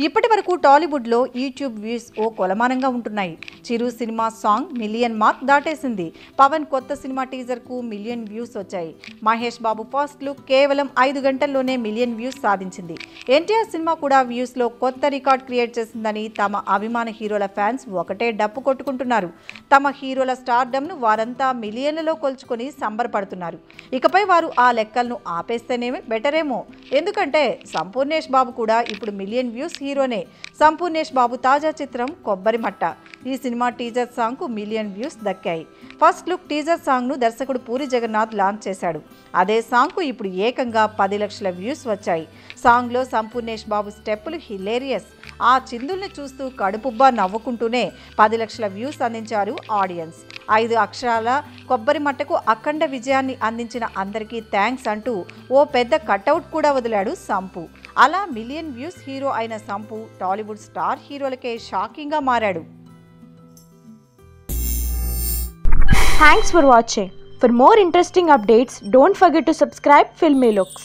ఇప్పటి వరకు టాలీవుడ్లో యూట్యూబ్ వ్యూస్ ఓ కొలమానంగా ఉంటున్నాయి. Chiru cinema song million mark దాటేసింది. పవన్ కొత్త సినిమా టీజర్కు మిలియన్ వ్యూస్ వచ్చాయి. మహేష్ బాబు ఫస్ట్ లుక్ కేవలం 5 గంటల్లోనే మిలియన్ వ్యూస్ సాధించింది. ఎన్టీఆర్ సినిమా కూడా వ్యూస్లో కొత్త రికార్డ్ క్రియేట్ చేసిందని తమ అభిమాన హీరోల ఫ్యాన్స్ ఒకటే డప్పు కొట్టుకుంటున్నారు. తమ హీరోల స్టార్డమ్ను వారంతా మిలియన్లలో కొల్చుకొని సంబరపడుతున్నారు. ఇకపై వారు ఆ లెక్కలను ఆపేస్తేనే బెటరేమో. ఎందుకంటే సంపూర్ణేష్ బాబు కూడా ఇప్పుడు మిలియన్ వ్యూస్ హీరోనే. సంపూర్ణేష్ బాబు తాజా చిత్రం కొబ్బరిమట్ట. ఈ సినిమా టీజర్ సాంగ్కు మిలియన్ వ్యూస్ దక్కాయి. ఫస్ట్ లుక్ టీజర్ సాంగ్ను దర్శకుడు పూరి జగన్నాథ్ లాంచ్ చేశాడు. అదే సాంగ్కు ఇప్పుడు ఏకంగా 10 లక్షల వ్యూస్ వచ్చాయి. సాంగ్లో సంపూర్ణేష్ బాబు స్టెప్పులు హిలేరియస్. ఆ చిందుల్ని చూస్తూ కడుపుబ్బా నవ్వుకుంటూనే 10 లక్షల వ్యూస్ అందించారు ఆడియన్స్. 5 అక్షరాల కొబ్బరిమట్టకు అఖండ విజయాన్ని అందించిన అందరికీ థ్యాంక్స్ అంటూ ఓ పెద్ద కటౌట్ కూడా వదిలాడు సంపు. అలా మిలియన్ వ్యూస్ హీరో అయిన సంపు టాలీవుడ్ స్టార్ హీరోలకే షాకింగ్గా మారాడు. Thanks for watching. For more interesting updates, don't forget to subscribe Filmy Looks.